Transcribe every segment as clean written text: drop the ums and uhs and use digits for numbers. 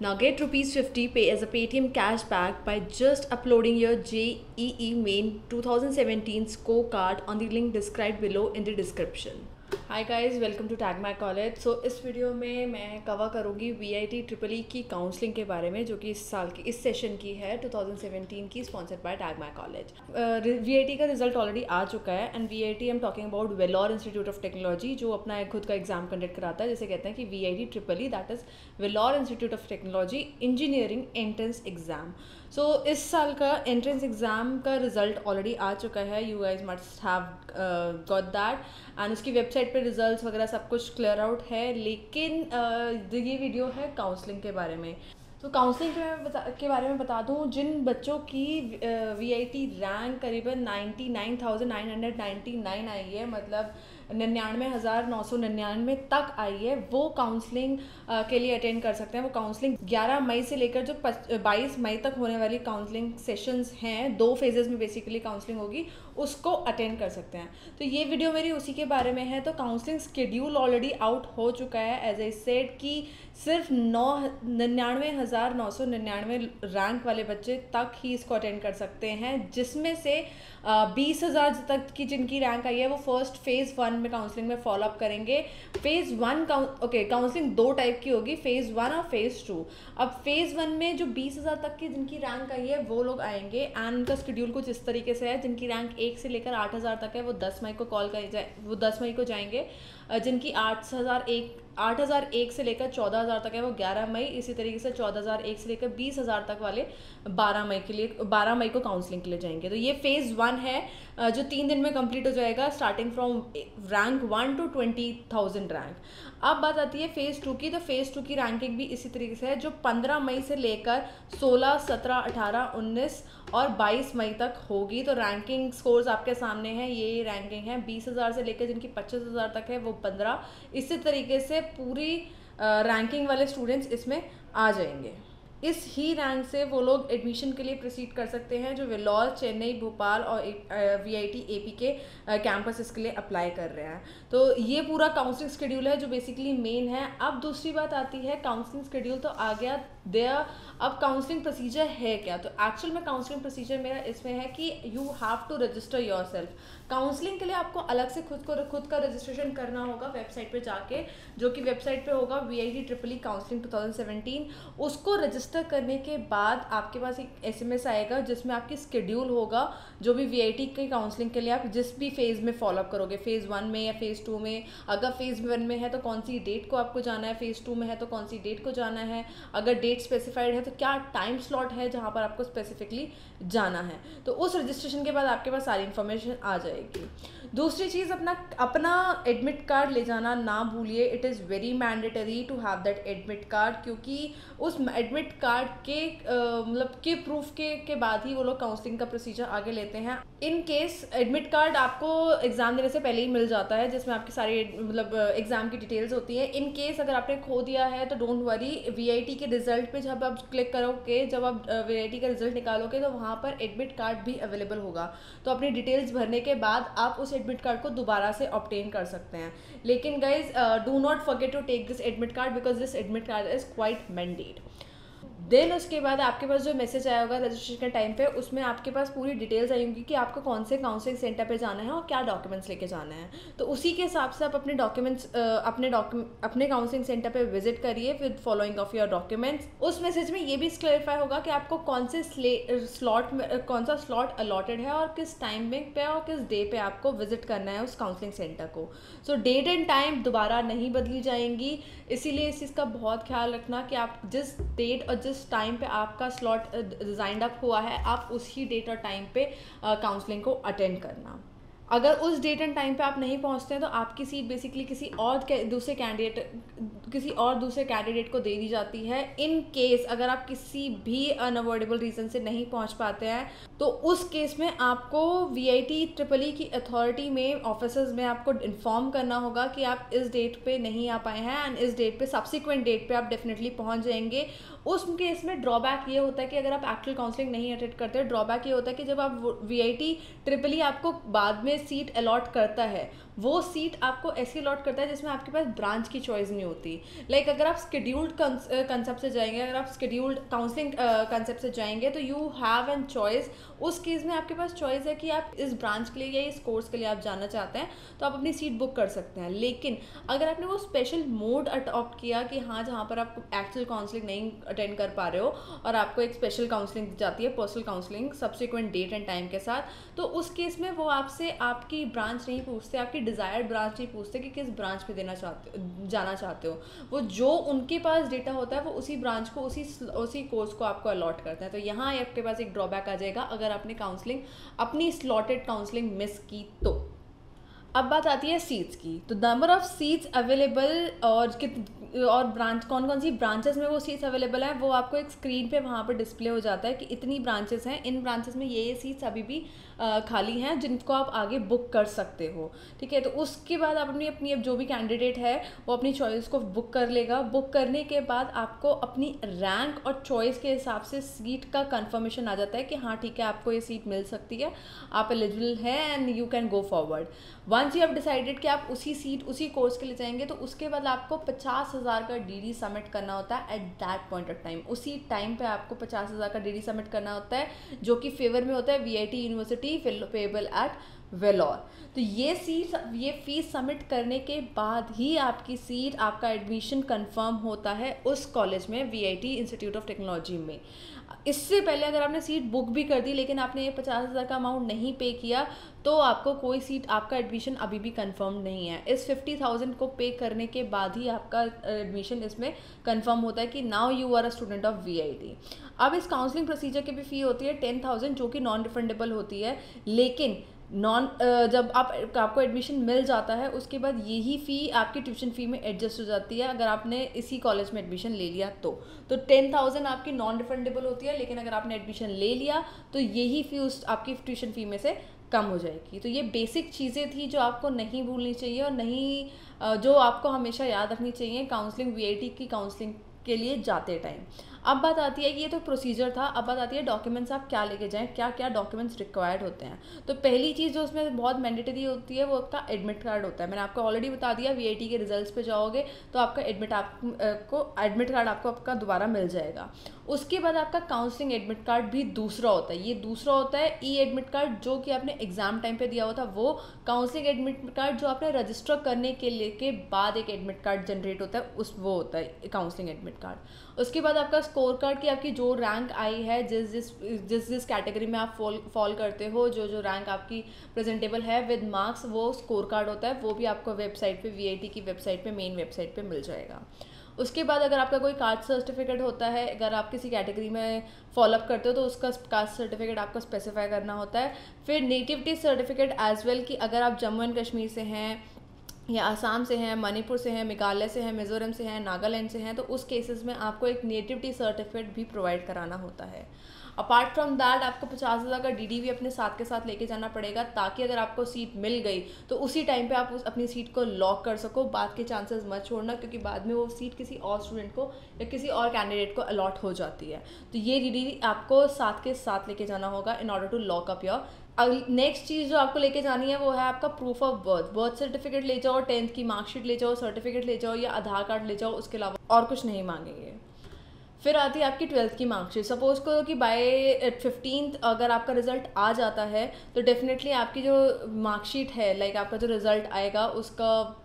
Now get ₹50 pay as a Paytm cashback by just uploading your JEE Main 2017 scorecard on the link described below in the description. Hi guys, welcome to tag my college. So इस video में मैं cover करूँगी VIT triple ई की counselling के बारे में, जो कि इस साल की इस सेशन की है 2017 की, sponsored by tag my college. VIT का रिजल्ट ऑलरेडी आ चुका है and VIT I am talking about Vellore institute of Technology, जो अपना एक खुद का एग्जाम कंडक्ट कराता है, जिसे कहते हैं कि VIT triple E, that is Vellore institute of technology engineering entrance exam. So इस साल का एंट्रेंस एग्ज़ाम का रिजल्ट ऑलरेडी आ चुका है। You guys must have got that and उसकी वेबसाइट पे रिजल्ट्स वगैरह सब कुछ क्लियर आउट है। लेकिन ये वीडियो है काउंसलिंग के बारे में। तो काउंसलिंग के बारे में बता दूं, जिन बच्चों की VIT रैंक करीबन 99,999 आई है, मतलब 99,999 तक आई है, वो काउंसलिंग के लिए अटेंड कर सकते हैं। वो काउंसलिंग 11 मई से लेकर जो 22 मई तक होने वाली काउंसलिंग सेशंस हैं, 2 फेजेस में बेसिकली काउंसलिंग होगी, उसको अटेंड कर सकते हैं। तो ये वीडियो मेरी उसी के बारे में है। तो काउंसलिंग शेड्यूल ऑलरेडी आउट हो चुका है। एज आई सेड कि सिर्फ 99,999 रैंक वाले बच्चे तक ही इसको अटेंड कर सकते हैं, जिसमें से 20,000 तक की जिनकी रैंक आई है वो फर्स्ट फेज़ 1 में काउंसलिंग में फॉलो अप करेंगे। फेज़ 1 काउंसलिंग 2 टाइप की होगी, फेज़ 1 और फेज़ 2। अब फेज़ 1 में जो 20,000 तक की जिनकी रैंक आई है वो लोग आएंगे एंड उनका शेड्यूल कुछ इस तरीके से है। जिनकी रैंक 1 से लेकर 8,000 तक है वो 10 मई को वो 10 मई को जाएंगे। जिनकी 8,001 से लेकर 14,000 तक है वो 11 मई। इसी तरीके से 14,001 से लेकर 20,000 तक वाले 12 मई को काउंसलिंग के लिए जाएंगे। तो ये फेज़ 1 है, जो 3 दिन में कंप्लीट हो जाएगा, starting from rank 1 to 20,000 rank. अब बात आती है फेज़ 2 की। तो फेज़ 2 की रैंकिंग भी इसी तरीके से है, जो 15 मई से लेकर 16, 17, 18, 19 और 22 मई तक होगी। तो रैंकिंग स्कोर्स आपके सामने हैं। ये रैंकिंग है 20,000 से लेकर जिनकी 25,000 तक है वो 15। इसी तरीके से पूरी रैंकिंग वाले स्टूडेंट्स इसमें आ जाएंगे। इस ही रैंक से वो लोग एडमिशन के लिए प्रोसीड कर सकते हैं, जो वेलोर, चेन्नई, भोपाल और VIT AP के कैंपस इसके लिए अप्लाई कर रहे हैं। तो ये पूरा काउंसलिंग शेड्यूल है जो बेसिकली मेन है। अब दूसरी बात आती है, काउंसलिंग शेड्यूल तो आ गया, अब काउंसलिंग प्रोसीजर है क्या? तो एक्चुअल में काउंसलिंग प्रोसीजर मेरा इसमें है कि you have to register yourself. Counselling के लिए आपको अलग से खुद का रजिस्ट्रेशन करना होगा वेबसाइट पे जाके, जो कि वेबसाइट पे होगा VIT ट्रिपल ई काउंसलिंग 2017। उसको रजिस्टर करने के बाद आपके पास एक SMS आएगा जिसमें आपकी शेड्यूल होगा, जो भी VIT की काउंसलिंग के लिए आप जिस भी फेज़ में फॉलोअप करोगे, फेज़ 1 में या फेज़ 2 में। अगर फेज़ 1 में है तो कौन सी डेट को आपको जाना है, फेज़ 2 में है तो कौन सी डेट को जाना है, अगर डेट स्पेसिफाइड है तो क्या टाइम स्लॉट है जहाँ पर आपको स्पेसिफिकली जाना है। तो उस रजिस्ट्रेशन के बाद आपके पास सारी इन्फॉर्मेशन आ जाएगी। दूसरी चीज़, अपना एडमिट कार्ड ले जाना ना भूलिए। It is very mandatory to have that admit card, क्योंकि उस एडमिट कार्ड के मतलब के प्रूफ के बाद ही वो लोग काउंसलिंग का प्रोसीजर आगे लेते हैं। इन केस एडमिट कार्ड आपको एग्ज़ाम देने से पहले ही मिल जाता है, जिसमें आपकी सारी मतलब एग्ज़ाम की डिटेल्स होती हैं। इन केस अगर आपने खो दिया है तो डोंट वरी, VIT के रिजल्ट पे जब आप क्लिक करोगे, जब आप VIT का रिजल्ट निकालोगे तो वहाँ पर एडमिट कार्ड भी अवेलेबल होगा। तो अपनी डिटेल्स भरने के बाद आप उस एडमिट कार्ड को दोबारा से ऑब्टेन कर सकते हैं। लेकिन guys, do not forget to take this admit card because this admit card is quite mandate. Then उसके बाद आपके पास जो मैसेज आया होगा रजिस्ट्रेशन के टाइम पे, उसमें आपके पास पूरी डिटेल्स आई होंगी कि आपको कौन से काउंसलिंग सेंटर पे जाना है और क्या डॉक्यूमेंट्स लेके जाना है। तो उसी के हिसाब से आप अपने डॉक्यूमेंट्स अपने काउंसलिंग सेंटर पे विजिट करिए with following of your documents. उस मैसेज में ये भी क्लैरिफाई होगा कि आपको कौन सा स्लॉट अलॉटेड है और किस टाइमिंग पे और किस डे पे आपको विजिट करना है उस काउंसलिंग सेंटर को। सो डेट एंड टाइम दोबारा नहीं बदली जाएंगी, इसीलिए इस चीज़ का बहुत ख्याल रखना कि आप जिस डेट और जिस टाइम पे आपका स्लॉट डिजाइंड अप हुआ है, आप उसी डेट और टाइम पे काउंसलिंग को अटेंड करना। अगर उस डेट एंड टाइम पे आप नहीं पहुंचते हैं तो आपकी सीट बेसिकली किसी और दूसरे कैंडिडेट को दे दी जाती है। इन केस अगर आप किसी भी अनअवॉइडेबल रीज़न से नहीं पहुंच पाते हैं तो उस केस में आपको VIT ट्रिपल ई की अथॉरिटी में ऑफिसर्स में आपको इन्फॉर्म करना होगा कि आप इस डेट पे नहीं आ पाए हैं एंड इस डेट पे सब्सिक्वेंट डेट पे आप डेफिनेटली पहुंच जाएंगे। उस केस में ड्रॉबैक ये होता है कि अगर आप एक्चुअल काउंसलिंग नहीं अटेंड करते, ड्रॉबैक ये होता है कि जब आप VIT ट्रिपल ई आपको बाद में सीट अलॉट करता है, वो सीट आपको ऐसी अलॉट करता है जिसमें आपके पास ब्रांच की चॉइस नहीं होती। लाइक अगर आप स्केड्यूल्ड कंसेप्ट से जाएंगे, अगर आप स्केड्यूल्ड काउंसलिंग कंसेप्ट से जाएंगे तो यू हैव एन चॉइस। उस केस में आपके पास चॉइस है कि आप इस ब्रांच के लिए या इस कोर्स के लिए आप जाना चाहते हैं तो आप अपनी सीट बुक कर सकते हैं। लेकिन अगर आपने वो स्पेशल मोड अडॉप्ट किया कि हाँ जहाँ पर आप एक्चुअल काउंसलिंग नहीं अटेंड कर पा रहे हो और आपको एक स्पेशल काउंसलिंग दी जाती है, personal counselling subsequent date and time के साथ, तो उस केस में वो आपसे आपकी ब्रांच नहीं पूछते, आपकी डिज़ायर्ड ब्रांच नहीं पूछते कि किस ब्रांच पे जाना चाहते हो। वो जो उनके पास डेटा होता है वो उसी ब्रांच को उसी कोर्स को आपको अलॉट करते हैं। तो यहाँ आपके पास एक ड्रॉबैक आ जाएगा अगर आपने काउंसलिंग अपनी स्लॉटेड काउंसलिंग मिस की तो। अब बात आती है सीट्स की। तो नंबर ऑफ सीट्स अवेलेबल और ब्रांच कौन कौन सी ब्रांचेस में वो सीट्स अवेलेबल हैं वो आपको एक स्क्रीन पे वहाँ पर डिस्प्ले हो जाता है कि इतनी ब्रांचेस हैं, इन ब्रांचेस में ये सीट्स अभी भी खाली हैं जिनको आप आगे बुक कर सकते हो। ठीक है, तो उसके बाद आप अपनी अब जो भी कैंडिडेट है वो अपनी चॉइस को बुक कर लेगा। बुक करने के बाद आपको अपनी रैंक और चॉइस के हिसाब से सीट का कंफर्मेशन आ जाता है कि हाँ ठीक है आपको ये सीट मिल सकती है, आप एलिजिबल हैं and you can go forward. Once you have decided कि आप उसी कोर्स के लिए जाएंगे तो उसके बाद आपको 50,000 का डीडी सबमिट करना होता है at that point of time. उसी टाइम पे आपको 50,000 का डीडी सबमिट करना होता है जो कि फेवर में होता है VIT University payable at Vellore. तो ये फीस सबमिट करने के बाद ही आपकी सीट, आपका एडमिशन कंफर्म होता है उस कॉलेज में, वीआईटी इंस्टीट्यूट ऑफ टेक्नोलॉजी में। इससे पहले अगर आपने सीट बुक भी कर दी लेकिन आपने ये 50,000 का अमाउंट नहीं पे किया तो आपको कोई सीट, आपका एडमिशन अभी भी कंफर्म नहीं है। इस 50,000 को पे करने के बाद ही आपका एडमिशन इसमें कंफर्म होता है कि now you are a student of VIT. अब इस काउंसलिंग प्रोसीजर की भी फ़ी होती है 10,000 जो कि नॉन रिफंडेबल होती है। लेकिन जब आपको एडमिशन मिल जाता है उसके बाद यही फ़ी आपकी ट्यूशन फ़ी में एडजस्ट हो जाती है अगर आपने इसी कॉलेज में एडमिशन ले लिया तो 10,000 आपकी नॉन रिफंडेबल होती है, लेकिन अगर आपने एडमिशन ले लिया तो यही फ़ी उस आपकी ट्यूशन फ़ी में से कम हो जाएगी। तो ये बेसिक चीज़ें थी जो आपको नहीं भूलनी चाहिए और नहीं जो आपको हमेशा याद रखनी चाहिए काउंसलिंग, वीआईटी की काउंसलिंग के लिए जाते टाइम। अब बात आती है कि ये तो प्रोसीजर था, अब बात आती है डॉक्यूमेंट्स आप क्या लेके जाएं, क्या क्या डॉक्यूमेंट्स रिक्वायर्ड होते हैं। तो पहली चीज़ जो उसमें बहुत मैंडेटरी होती है वो आपका एडमिट कार्ड होता है। मैंने आपको ऑलरेडी बता दिया, वीआईटी के रिजल्ट्स पे जाओगे तो आपका एडमिट कार्ड आपका दोबारा मिल जाएगा। उसके बाद आपका काउंसलिंग एडमिट कार्ड भी दूसरा होता है। ये दूसरा होता है ई एडमिट कार्ड जो कि आपने एग्जाम टाइम पे दिया हुआ था, वो काउंसलिंग एडमिट कार्ड जो आपने रजिस्टर करने के बाद एक एडमिट कार्ड जनरेट होता है, वो होता है काउंसलिंग एडमिट कार्ड। उसके बाद आपका स्कोर कार्ड की आपकी जो रैंक आई है, जिस कैटेगरी में आप फॉल करते हो, जो रैंक आपकी प्रेजेंटेबल है विद मार्क्स, वो स्कोर कार्ड होता है। वो भी आपको वेबसाइट पे, वीआईटी की वेबसाइट पे, मेन वेबसाइट पे मिल जाएगा। उसके बाद अगर आपका कोई कास्ट सर्टिफिकेट होता है, अगर आप किसी कैटेगरी में फॉलोअप करते हो तो उसका कास्ट सर्टिफिकेट आपको स्पेसिफाई करना होता है। फिर नेटिविटी सर्टिफिकेट एज वेल, कि अगर आप जम्मू एंड कश्मीर से हैं या आसाम से हैं, मणिपुर से हैं, मेघालय से हैं, मिजोरम से हैं, नागालैंड से हैं, तो उस केसेस में आपको एक नेटिविटी सर्टिफिकेट भी प्रोवाइड कराना होता है। अपार्ट फ्रॉम दैट आपको 50,000 का डीडी भी अपने साथ के साथ लेके जाना पड़ेगा ताकि अगर आपको सीट मिल गई तो उसी टाइम पे आप अपनी सीट को लॉक कर सको। बाद के चांसेस मत छोड़ना क्योंकि बाद में वो सीट किसी और स्टूडेंट को या किसी और कैंडिडेट को अलॉट हो जाती है। तो ये डीडी आपको साथ के साथ लेके जाना होगा in order to lock up your. Next चीज़ जो आपको लेके जानी है वो है आपका प्रूफ ऑफ बर्थ सर्टिफिकेट ले जाओ, 10th की मार्कशीट ले जाओ, सर्टिफिकेट ले जाओ या आधार कार्ड ले जाओ, उसके अलावा और कुछ नहीं मांगेंगे। फिर आती है आपकी 12th की मार्कशीट। सपोज करो कि बाय 15th अगर आपका रिजल्ट आ जाता है तो डेफिनेटली आपकी जो मार्कशीट है, लाइक आपका जो रिजल्ट आएगा उसका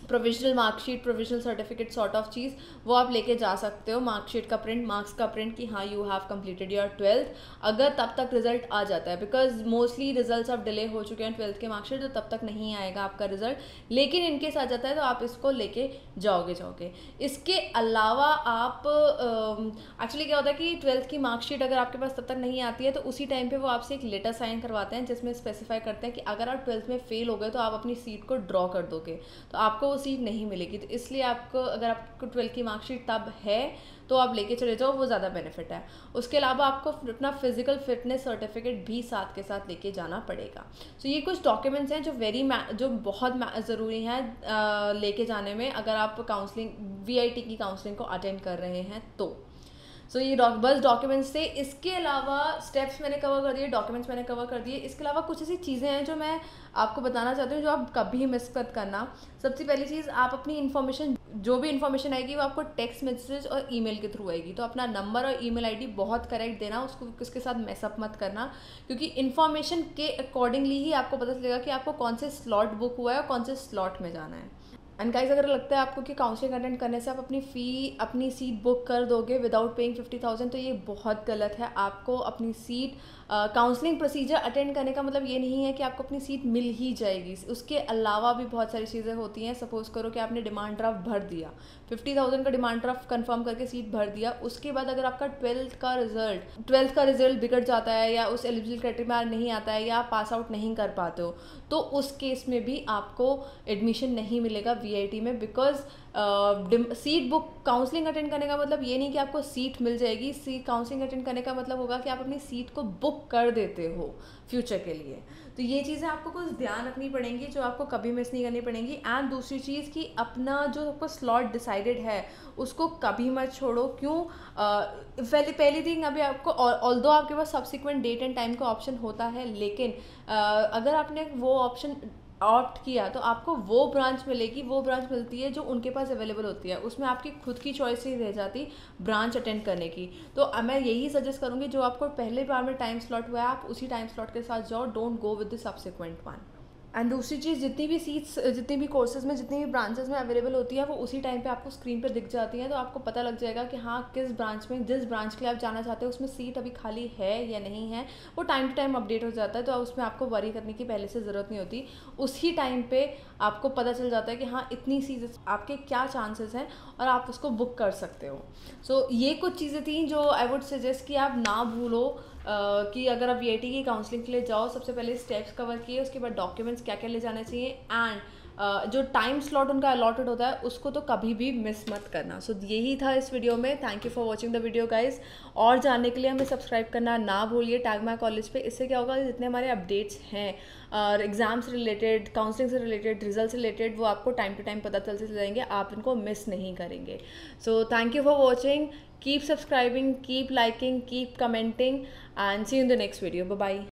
provisional marksheet, provisional certificate sort of चीज़, वो आप लेके जा सकते हो। मार्कशीट का प्रिंट, मार्क्स का प्रिंट कि हाँ you have completed your 12th, अगर तब तक रिजल्ट आ जाता है। बिकॉज मोस्टली रिजल्ट्स अब डिले हो चुके हैं 12th के मार्कशीट, तो तब तक नहीं आएगा आपका रिजल्ट, लेकिन इनकेस आ जाता है तो आप इसको लेके जाओगे। इसके अलावा आप एक्चुअली क्या होता है कि 12th की मार्कशीट अगर आपके पास तब तक नहीं आती है तो उसी टाइम पे वो आपसे एक लेटर साइन करवाते हैं जिसमें स्पेसिफाई करते हैं कि अगर आप 12th में फेल हो गए तो आप अपनी सीट को ड्रॉ कर दोगे, तो आपको वो सीट नहीं मिलेगी। तो इसलिए आपको, अगर आपको 12th की मार्कशीट तब है तो आप लेके चले जाओ, वो ज़्यादा बेनिफिट है। उसके अलावा आपको अपना फिजिकल फिटनेस सर्टिफिकेट भी साथ के साथ लेके जाना पड़ेगा। तो ये कुछ डॉक्यूमेंट्स हैं जो बहुत ज़रूरी हैं लेके जाने में अगर आप काउंसलिंग, वीआईटी की काउंसलिंग को अटेंड कर रहे हैं तो। सो ये बस डॉक्यूमेंट्स थे। इसके अलावा स्टेप्स मैंने कवर कर दिए, डॉक्यूमेंट्स मैंने कवर कर दिए। इसके अलावा कुछ ऐसी चीज़ें हैं जो मैं आपको बताना चाहती हूँ जो आप कभी मिस मत करना। सबसे पहली चीज़, आप अपनी इन्फॉर्मेशन, जो भी इन्फॉर्मेशन आएगी वो आपको टेक्स्ट मैसेज और ईमेल के थ्रू आएगी, तो अपना नंबर और ईमेल आईडी बहुत करेक्ट देना, उसको किसके साथ मैसअप मत करना, क्योंकि इन्फॉर्मेशन के अकॉर्डिंगली ही आपको पता चलेगा कि आपको कौन से स्लॉट बुक हुआ है और कौन से स्लॉट में जाना है। एंड गाइस, अगर लगता है आपको कि काउंसलिंग अटेंड करने से आप अपनी सीट बुक कर दोगे विदाउट पेइंग 50,000, तो ये बहुत गलत है। आपको अपनी सीट, काउंसलिंग प्रोसीजर अटेंड करने का मतलब ये नहीं है कि आपको अपनी सीट मिल ही जाएगी। उसके अलावा भी बहुत सारी चीज़ें होती हैं। सपोज करो कि आपने डिमांड ड्राफ्ट भर दिया, 50,000 का डिमांड ड्राफ्ट कंफर्म करके सीट भर दिया, उसके बाद अगर आपका 12th का रिजल्ट बिगड़ जाता है या उस एलिजिबल क्राइटेरिया में नहीं आता है या आप पास आउट नहीं कर पाते हो, तो उस केस में भी आपको एडमिशन नहीं मिलेगा VIT में, because seat book, counselling attend करने का मतलब ये नहीं कि आपको सीट मिल जाएगी। सीट काउंसलिंग अटेंड करने का मतलब होगा कि आप अपनी सीट को बुक कर देते हो फ्यूचर के लिए। तो ये चीज़ें आपको कुछ ध्यान रखनी पड़ेंगी जो आपको कभी मिस नहीं करनी पड़ेंगी। एंड दूसरी चीज़ कि अपना जो आपको स्लॉट डिसाइडेड है उसको कभी मत छोड़ो। क्यों? पहली थिंग, अभी आपको ऑल्दो आपके पास सब्सिक्वेंट डेट एंड टाइम का ऑप्शन होता है, लेकिन अगर आपने वो ऑप्शन ऑप्ट किया तो आपको वो ब्रांच मिलेगी, वो ब्रांच मिलती है जो उनके पास अवेलेबल होती है, उसमें आपकी खुद की चॉइस ही रह जाती ब्रांच अटेंड करने की। तो मैं यही सजेस्ट करूँगी, जो आपको पहले बार में टाइम स्लॉट हुआ है आप उसी टाइम स्लॉट के साथ जाओ, don't go with the subsequent one. And दूसरी चीज़, जितनी भी सीट्स, जितनी भी कोर्सेज में, जितनी भी ब्रांचेस में अवेलेबल होती है वो उसी टाइम पे आपको स्क्रीन पे दिख जाती हैं, तो आपको पता लग जाएगा कि हाँ किस ब्रांच में, जिस ब्रांच के लिए आप जाना चाहते हो उसमें सीट अभी खाली है या नहीं है। वो टाइम टू टाइम अपडेट हो जाता है, तो उसमें आपको वरी करने की पहले से ज़रूरत नहीं होती। उसी टाइम पे आपको पता चल जाता है कि हाँ इतनी सीट्स, आपके क्या चांसेस हैं और आप उसको बुक कर सकते हो। सो ये कुछ चीज़ें थी जो आई वुड सजेस्ट कि आप ना भूलो, कि अगर आप VIT की काउंसलिंग के लिए जाओ, सबसे पहले स्टेप्स कवर किए, उसके बाद डॉक्यूमेंट्स क्या क्या ले जाने चाहिए, एंड जो टाइम स्लॉट उनका अलॉटेड होता है उसको तो कभी भी मिस मत करना। सो यही था इस वीडियो में। Thank you for watching the video guys. और जानने के लिए हमें सब्सक्राइब करना ना भूलिए टैग माय कॉलेज पे। इससे क्या होगा, जितने हमारे अपडेट्स हैं और एग्जाम से रिलेटेड, काउंसलिंग से रिलेटेड, रिजल्ट से रिलेटेड, वो आपको टाइम टू टाइम पता चलते जाएंगे, आप इनको मिस नहीं करेंगे। So thank you for watching, keep subscribing, keep liking, keep commenting, and see you in the next video. Bye bye.